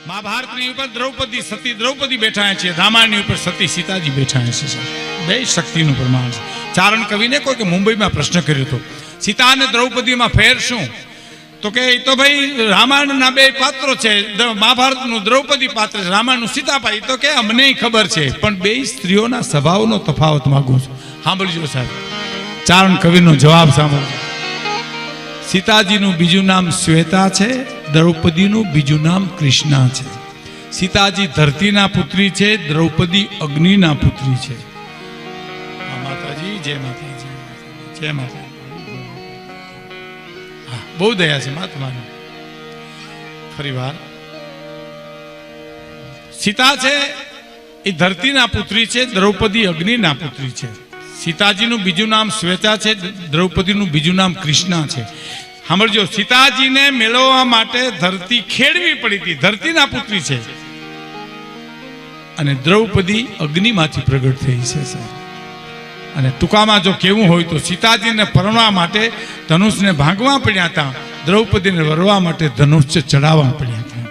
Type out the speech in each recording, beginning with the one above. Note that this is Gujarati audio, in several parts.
મહાભારતની ઉપર દ્રૌપદી સતી દ્રૌપદી બેઠા છે, રામાયણની ઉપર સતી સીતાજી બેઠા છે. બે શક્તિનું પ્રમાણ છે. ચારણ કવિને કોઈ કે મુંબઈમાં પ્રશ્ન કર્યો હતો, સીતા અને દ્રૌપદીમાં ફેર શું? તો કે એ તો ભાઈ રામાયણના બે પાત્રો છે, મહાભારતનું દ્રૌપદી પાત્ર છે, રામાયણનું સીતા પાત્ર. તો કે અમને ખબર છે, પણ બે સ્ત્રીઓના સ્વભાવનો તફાવત માંગુ છું. સાંભળજો સાહેબ, ચારણ કવિનો જવાબ સાંભળજો. સીતાજીનું બીજું નામ શ્વેતા છે, દ્રૌપદીનું બીજું નામ કૃષ્ણા છે. સીતાજી ધરતીના પુત્રી છે, દ્રૌપદી અગ્નિના પુત્રી છે. માતાજી જય માતાજી, જય માતાજી. હા, બહુ દયા છે મહાત્માની. ફરી વાર, સીતા છે એ ધરતીના પુત્રી છે, દ્રૌપદી અગ્નિના પુત્રી છે. સીતાજીનું બીજું નામ શ્વેતા છે, દ્રૌપદીનું બીજું નામ કૃષ્ણા છે. સાંભળજો, સીતાજીને મેળવવા માટે ધરતી ખેડવી પડી હતી, ધરતીના પુત્રી છે. અને દ્રૌપદી અગ્નિમાંથી પ્રગટ થઈ છે. અને ટૂંકામાં જો કેવું હોય તો સીતાજીને પરણવા માટે ધનુષને ભાંગવા પડ્યા હતા, દ્રૌપદીને વરવા માટે ધનુષ ચડાવવા પડ્યા હતા.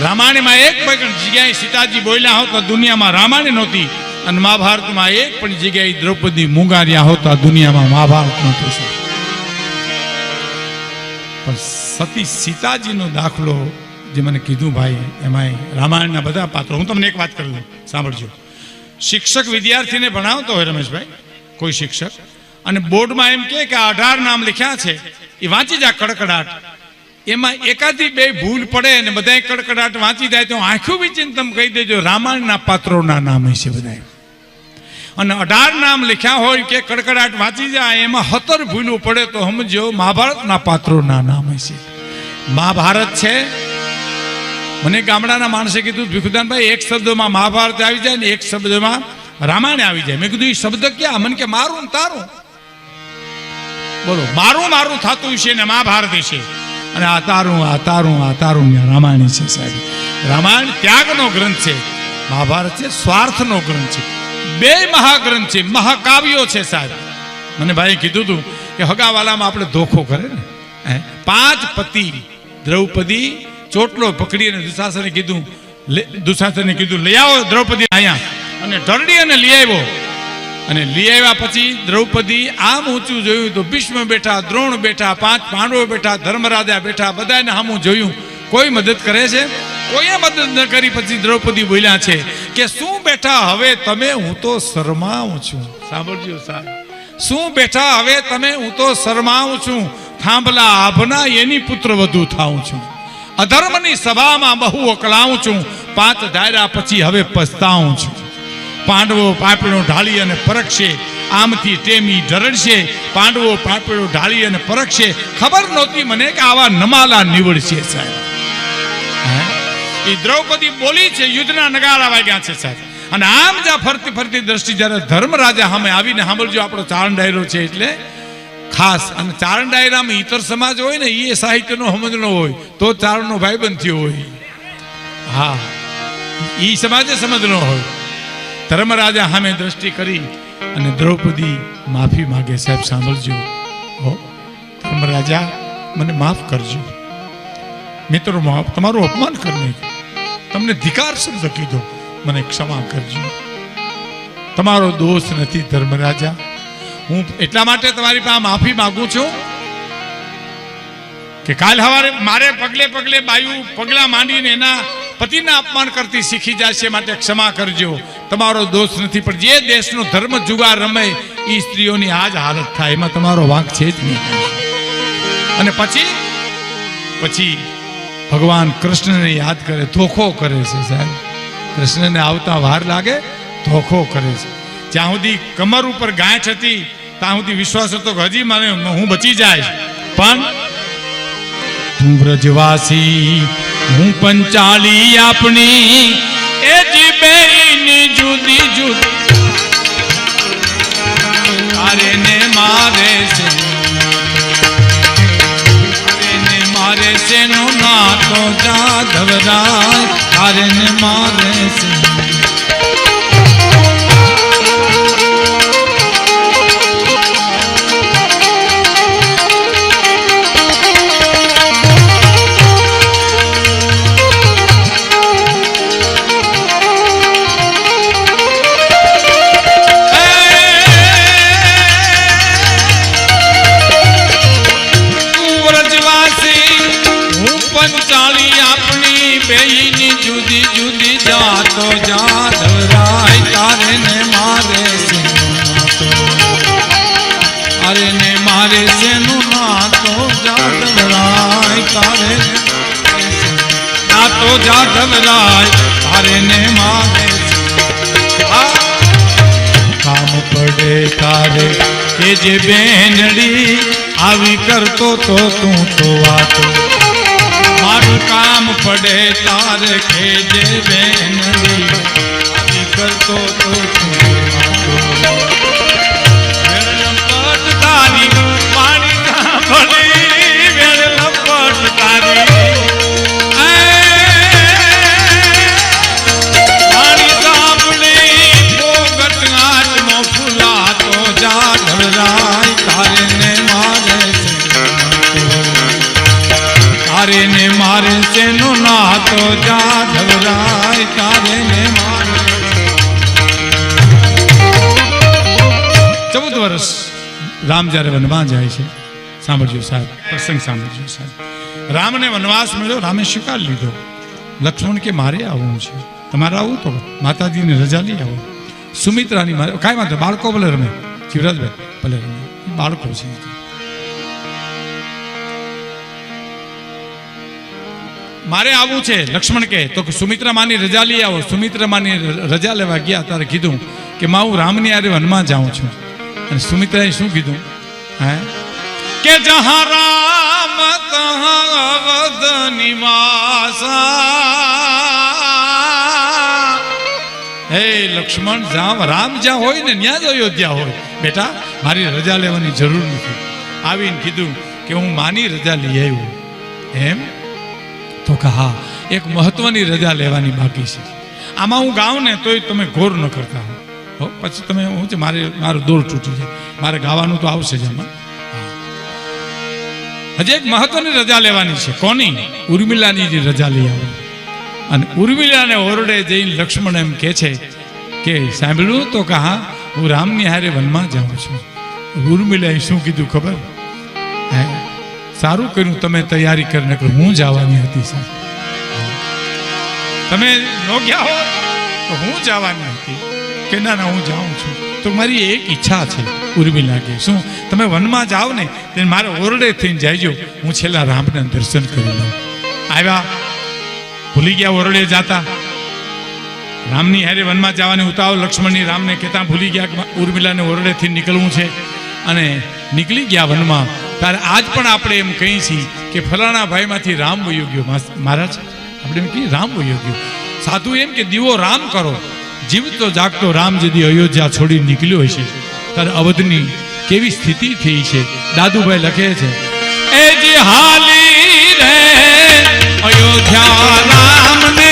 રામાયણમાં એક પણ જગ્યાએ સીતાજી બોલ્યા હોત તો દુનિયામાં રામાયણ નહોતી, અને મહાભારતમાં એક પણ જગ્યાએ દ્રૌપદી મૂંગાર્યા હોત તો દુનિયામાં મહાભારત નહોતું. પણ સતી સીતાજીનો દાખલો જે મને કીધું ભાઈ, એમાં રામાયણના બધા પાત્રો. હું તમને એક વાત કરી દઉં, સાંભળજો. શિક્ષક વિદ્યાર્થીને ભણાવતો હોય રમેશભાઈ, કોઈ શિક્ષક, અને બોર્ડમાં એમ કે આ 18 નામ લખ્યા છે, એ વાંચી જા કડકડાટ. એમાં એકાદી બે ભૂલ પડે અને બધા કડકડાટ વાંચી જાય તો આંખું વીચીને તમે કહી દેજો રામાયણના પાત્રોના નામ હશે બધા. અને 18 નામ લખ્યા હોય કે કડકડાટ વાંચી જાય, એમાં 17 ભૂલું પડે તો સમજો મહાભારતના પાત્રોના નામ હશે. મહાભારત છે, મને ગામડાના માણસે કીધું ભીખુદાનભાઈ એક શબ્દમાં મહાભારત આવી જાય ને એક શબ્દમાં રામાયણ આવી જાય. મેં કીધું એ શબ્દ ક્યાં? મને કે મારું ને તારું. બોલો, મારું મારું થતું છે ને મહાભારત છે, અને આ તારું રામાયણ છે. સાહેબ, રામાયણ ત્યાગનો ગ્રંથ છે, મહાભારત છે સ્વાર્થનો ગ્રંથ છે. બે મહાગ્રંથ છે, મહાકાવ્યો છે. સાહેબ, મને ભાઈ કીધું હતું કે હગાવાલામાં આપણે ધોખો કરે ને, 5 પતિ દ્રૌપદી ચોટલો પકડી અને દુશાસને કીધું લઈ આવો દ્રૌપદી અહીંયા, અને ઢરડી અને લઈ આવ્યો. અને લઈ આવ્યા પછી દ્રૌપદી આમ ઊંચું જોયું તો ભીષ્મ બેઠા, દ્રોણ બેઠા, 5 પાંડવો બેઠા, ધર્મરાજા બેઠા, બધાને સામું જોયું. કોઈ મદદ કરે છે? કોઈએ મદદ ન કરી. પછી દ્રૌપદી બોલ્યા છે કે શું બેઠા હવે તમે, હું તો શરમાઉં છું. સાંભળજો સાહેબ, શું બેઠા હવે તમે, હું તો શરમાઉં છું. થાંભલા આભના એની પુત્ર વધુ થાઉં છું. અધર્મની સભામાં બહુ અકળાઉં છું. 5 ધાર્યા પછી હવે પસ્તાઉં છું. પાંડવો પાપડો ઢાળી અને પરખશે, આમથી ટેમી ઢરડશે. પાંડવો પાપડો ઢાળી અને પરખશે, ખબર નહોતી મને કે આવા નમાલા નીવડશે. સાહેબ, એ દ્રૌપદી બોલી છે, યુદ્ધના નગારા વાગ્યા છે. સાહેબ, અને આમ જ્યાં ફરતી ફરતી દ્રષ્ટિ જ્યારે ધર્મરાજા સામે આવીને, સાંભળજો આપણો ચારણ ડાયરો છે એટલે ખાસ. અને ચારણ ડાયરામાં ઇતર સમાજ હોય ને, એ સાહિત્યનો સમજનો હોય તો ચારણનો ભાઈબંધ થયો હોય. હા, એ સમાજે સમજનો હોય. ધર્મરાજા સામે દ્રષ્ટિ કરી અને દ્રૌપદી માફી માગે. સાહેબ સાંભળજો, હો ધર્મરાજા મને માફ કરજો, મિત્રો તમારું અપમાન કરી નાખ્યું, તમને ધિકાર શબ્દ કીધો, મને ક્ષમા કરજો, તમારો દોષ નથી ધર્મરાજા. હું એટલા માટે તમારી પાસે માફી માંગુ છું કે કાલ સવારે મારે પગલે પગલે બાયુ પગલા માંડીને એના પતિના અપમાન કરતી શીખી જાય છે, માટે ક્ષમા કરજો. તમારો દોષ નથી, પણ જે દેશનો ધર્મ જુગાર રમે એ સ્ત્રીઓની આ જ હાલત થાય, એમાં તમારો વાંક છે જ નહીં. અને પછી ભગવાન કૃષ્ણને યાદ કરે, ધોખો કરે છે. સાહેબ, કૃષ્ણને આવતા વાર લાગે, ધોખો કરે છે. જ્યાં સુધી કમર ઉપર ગાંઠ હતી ત્યાં સુધી વિશ્વાસ હતો કે હજી મને હું બચી જાય. પણ તું વ્રજવાસી, હું પંચાલી આપણી, એ જીબેની જુદી જુદી તારે ને મારે છે, મારે છે નો નાતો જાધવરાય, તારે ને મારે છે. બેયની જુદી જુદી જાતો જાદવરાય તારે ને મારે શેનું નાતો અરે ને મારે શેનું નાતો જાદવરાય તારે નાતો જાદવરાય તારે ને મારે કામ પડે તારે કે જે બેનડી આવી કરતો તો તું તો વાતો મારું કામ પડે તારે કે જે બેનડી આવી કરતો તો તું વાતો વેળ લપટ તારી પાણી સાંભળી વેળ લપટ તારી તારે ને મારે શેનો નાતો જાદવરાય તારે ને મારે 14 વર્ષ રામ જ્યારે વનવાસ જાય છે સાંભળજો સાહેબ પ્રસંગ સાંભળજો સાહેબ રામને વનવાસ મળ્યો રામે સ્વીકાર લીધો લક્ષ્મણ કે મારે આવવું છે તમારે આવું તો માતાજીની રજા લઈ આવો સુમિત્રાની મારે કાંઈ વાંધો બાળકો ભલે રમે શિવરાજભાઈ ભલે રમે બાળકો છે મારે આવું છે લક્ષ્મણ કહે તો સુમિત્રા માની રજા લઈ આવો સુમિત્રા માની રજા લેવા ગયા ત્યારે કીધું કે માં હું રામની આરે વનમાં જાઉં છું અને સુમિત્રાએ શું કીધું હે કે જહાં રામ તહાં અવધ નિવાસા હે લક્ષ્મણ જ્યાં રામ જ્યાં હોય ને ત્યાં જ અયોધ્યા હોય બેટા મારી રજા લેવાની જરૂર નથી આવીને કીધું કે હું માની રજા લઈ આવ્યો એમ તો કે હા એક મહત્વની રજા લેવાની બાકી છે આમાં હું ગાઉં ને તોય તમે ગોર ન કરતા હો પછી તમે હું છે મારો દોર તૂટી જાય મારે ગાવાનું તો આવશે જ આમાં હજી એક મહત્વની રજા લેવાની છે કોની ઉર્મિલાની જે રજા લઈ આવે અને ઉર્મિલાને ઓરડે જઈને લક્ષ્મણ એમ કહે છે કે સાંભળ્યું તો કે હા હું રામની હારે વનમાં જાઉં છું ઉર્મિલાએ શું કીધું ખબર હે સારું કર્યું તમે તૈયારી કરીને હું જવાની હતી સાહેબ તમે ન ગયા હો તો હું જવાની હતી કે ના ના હું જાઉં છું તો મારી એક ઈચ્છા છે ઉર્મિલા કે શું તમે વનમાં જાઓ ને તે મારે ઓરડે થઈને જાયજો હું છેલ્લા રામને દર્શન કરી લઉં આવ્યા ભૂલી ગયા ઓરડે જાતા રામની હારે વનમાં જવાની ઉતાવળ લક્ષ્મણની રામને કહેતા ભૂલી ગયા કે ઉર્મિલાને ઓરડેથી નીકળવું છે અને નીકળી ગયા વનમાં ત્યારે આજ પણ આપણે એમ કહીએ છીએ કે ફલાણા ભાઈમાંથી રામ વયો ગયો મહારાજ આપણે એમ કહીએ રામ વયો ગયો સાધુ એમ કે દીવો રામ કરો જીવતો જાગતો રામ જદી અયોધ્યા છોડી નીકળ્યો હશે ત્યારે અવધની કેવી સ્થિતિ થઈ છે દાદુભાઈ લખે છે એ જી હાલી રે અયોધ્યા રામને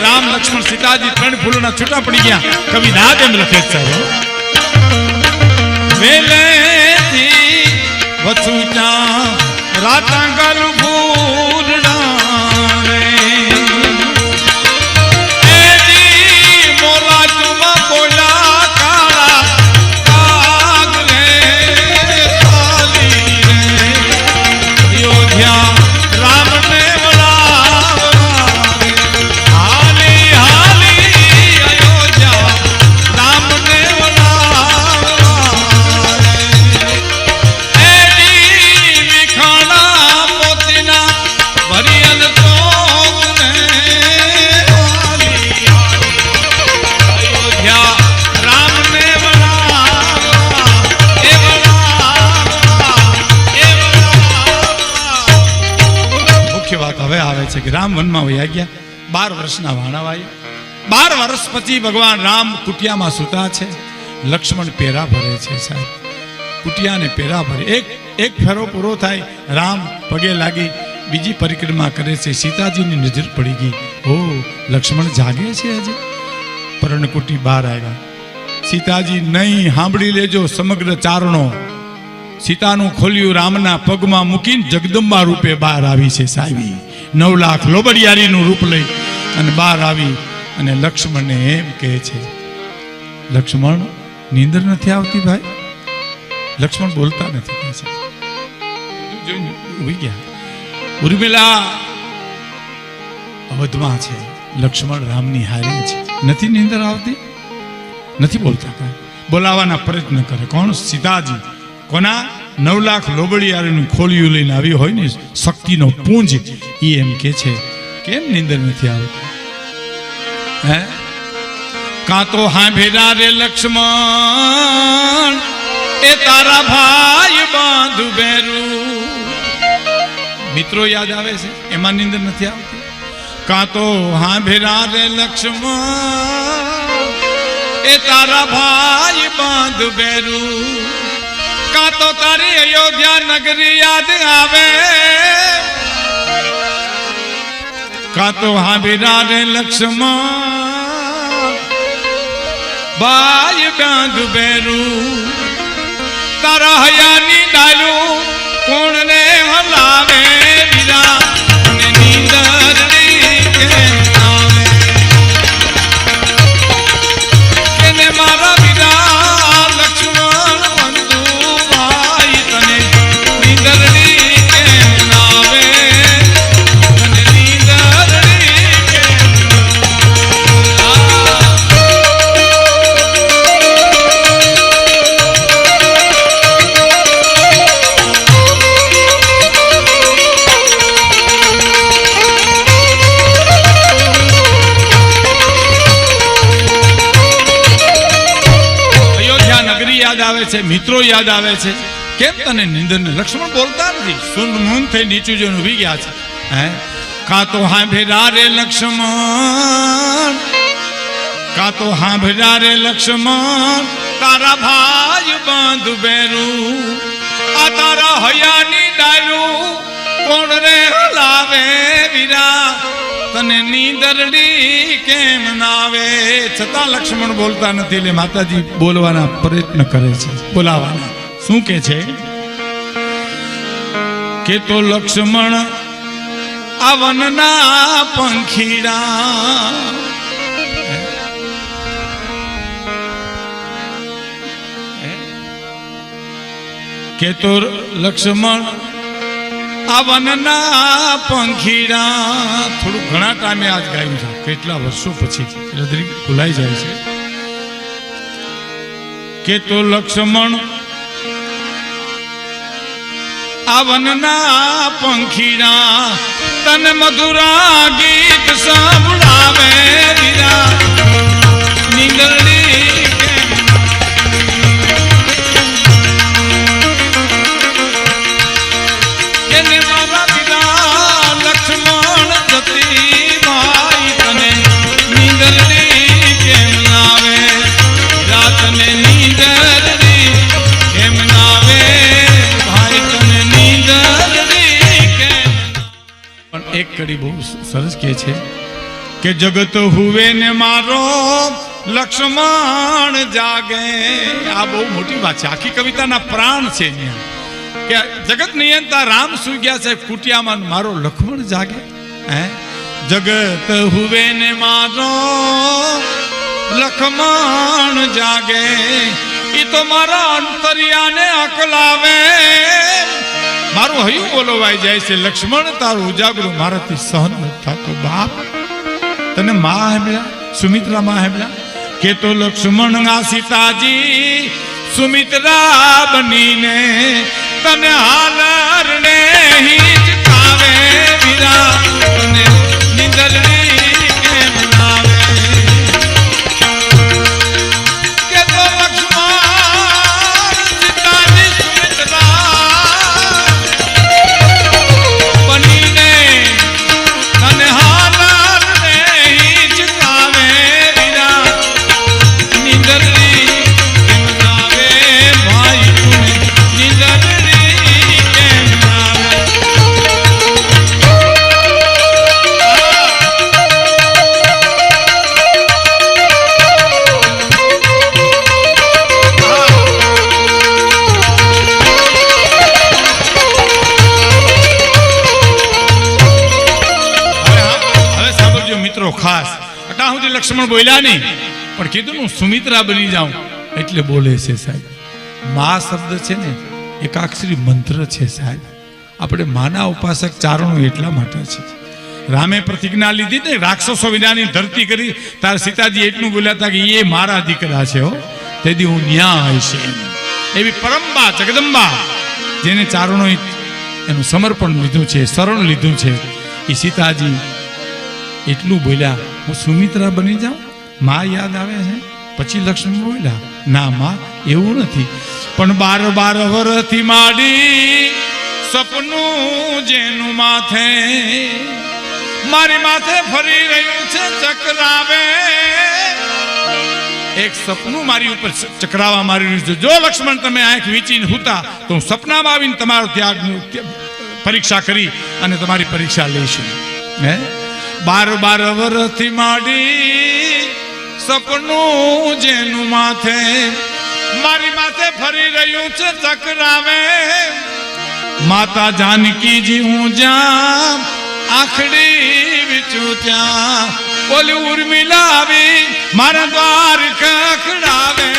રામ લક્ષ્મણ સીતાજી ત્રણ ફૂલોના છૂટા પડી ગયા કવિ દાદ એમ લખે છે વેલેથી વછુટા રાતાંગલ ફૂલડા રે એજી મોલા ચુમા બોલા કાળા કાગ રે ખાલી રે અયોધ્યા રામને રામ વનમાં વયા ગયા. 12 વર્ષના વાણા વાયા. 12 વર્ષ પછી ભગવાન રામ કુટિયામાં સૂતા છે. લક્ષ્મણ પેરા ભરે છે સાહેબ, કુટિયાને પેરા ભરે. એક ફેરો પૂરો થાય, રામ પગે લાગી બીજી પરિક્રમા કરે છે. સીતાજીની નજર પડી ગઈ. ઓ લક્ષ્મણ જાગે છે હજી. પર્ણકુટી બહાર આવ્યા. સીતાજી નહીં, સાંભળી લેજો સમગ્ર ચારણો. સીતાનું ખોલ્યું રામના પગમાં મૂકીને જગદંબા રૂપે બહાર આવી છે સાહેબી. 9 લાખ લોબડિયારીનું રૂપ લઈ અને બહાર આવી અને લક્ષ્મણને એમ કહે છે, લક્ષ્મણ નીંદર નથી આવતી ભાઈ? લક્ષ્મણ બોલતા નથી કહે છે. ઉભી ગયા. ઉર્મિલા અવધમાં છે, લક્ષ્મણ રામની હારે છે. નથી નીંદર આવતી? નથી બોલતા કાંઈ. બોલાવાના પ્રયત્ન કરે. કોણ? સીતાજી. કોના? 9 લાખ લોબડિયારીનું ખોલિયું લઈને આવી હોય ને, શક્તિનો પુંજ. એ એમ કે છે, કેમ નીંદર નથી આવતી? હે? કાં તો હાંભેરા રે લક્ષ્મણ, એ તારા ભાઈ બાંધુ બેરું. મિત્રો યાદ આવે છે, એમાં નીંદર નથી આવતી. કાં તો હાંભેરા રે લક્ષ્મણ, એ તારા ભાઈ બાંધુ બેરું. કાં તો તારી અયોધ્યા નગરી યાદ આવે. કાં તો હાંભેરા રે લક્ષ્મણ, ભાઈ બાંધુ બેરું. તારા હયાની ડાલું કોણ ને હલાવે વીરા, અને નીંદરની કેમ આવે? કેને મારા વીરા લક્ષ્મણ બંધુ ભાઈ, તને નીંદરની કેમ આવે? તને નીંદરની કેમ આવે છે, મિત્રો યાદ આવે છે. કેમ તને નીંદર ને? લક્ષ્મણ બોલતા નથી. સુન મૂન થઈ નીચું જોઈને ઉભી ગયા છે. હે? કાં તો હાંભેરા રે લક્ષ્મણ, કાં તો હાંભેરા રે લક્ષ્મણ, તારા ભાઈ બાંધુ બેરું. આ તારા હયાની ડાયરું કોણ રે હલાવે વીરા, તને નીંદરડી કેમ ના આવે? છતાં લક્ષ્મણ બોલતા નથી. એટલે માતાજી બોલવાના પ્રયત્ન કરે છે, બોલાવાના. શું કે છે? કે તો લક્ષ્મણ આ વનના પંખીડા, કે તો લક્ષ્મણ આ વનના પંખીડા. થોડું ઘણા ટાઈમે આજ ગાયું છે, કેટલા વર્ષો પછી, એટલે ભૂલાઈ જાય છે. કે તો લક્ષ્મણ આ વનના પંખીડા, તને મધુરા ગીત સંભળાવે વીરા, નીંદરડી એક કડી બહુ સરસ કે છે કે જગત હુવે ને મારો લક્ષ્મણ જાગે. આ બહુ મોટી વાત છે, આખી કવિતાના પ્રાણ છે કે જગત નિયંતા રામ સુઈ ગયા છે કુટિયામાં, મારો લક્ષ્મણ જાગે. હે? જગત હુવે ને મારો લક્ષ્મણ જાગે, ઈ તો મારા અંતરિયાને અકલાવે. મારું હયું બોલવાઈ જાય છે, લક્ષ્મણ તારું ઉજાગરું મારાથી સહન નથી થતો. બાપ તને માં હેમલા, સુમિત્રા માં હેમલા. કે તો લક્ષ્મણ આ સીતાજી સુમિત્રા બનીને તને હાલરને હિચકાવે વીરા, તને નીંદરડી કેમ આવે? કે તો લક્ષ્મણ સીતાજી સુમિત્રા બનીને તને પત્રો ખાસ અટા સુધી લક્ષ્મણ બોલ્યા નહીં, પણ કીધું હું સુમિત્રા બની જાઉં એટલે બોલે છે સાહેબ. મા શબ્દ છે ને એકાક્ષરી મંત્ર છે સાહેબ. આપણે માના ઉપાસક ચારણો એટલા માટે છે. રામે પ્રતિજ્ઞા લીધી ને રાક્ષસો વિનાની ધરતી કરી, તાર સીતાજી એટલું બોલ્યા હતા કે એ મારા દીકરા છે હો, તેથી હું ન્યાય છે. એવી પરંબા જગદંબા જેને ચારણો એનું સમર્પણ લીધું છે, શરણ લીધું છે, એ સીતાજી એટલું બોલ્યા હું સુમિત્રા બની જાઉં. માં યાદ આવે છે પછી લક્ષ્મણ બોલ્યા ના માં એવું નથી, પણ 12 વર્ષથી માંડી સપનું જેનું માથે મારી માથે ફરી રહ્યું છે ચક્રાવે. એક સપનું મારી ઉપર ચક્રાવા મારી રહ્યું છે. જો લક્ષ્મણ તમે આંખ વીંચીને હુતા તો હું સપનામાં આવીને તમારો ત્યાગ પરીક્ષા કરી અને તમારી પરીક્ષા લઈશું. હે 12 વર્ષથી માંડી સપનું જેનું માથે મારી માથે ફરી રહ્યું છે ચક્રાવે. માતા જાનકીજી હું જ્યાં આખડી વિચું ત્યાં ઓલી ઉર્મિલા આવી મારા દ્વાર ખખડાવે.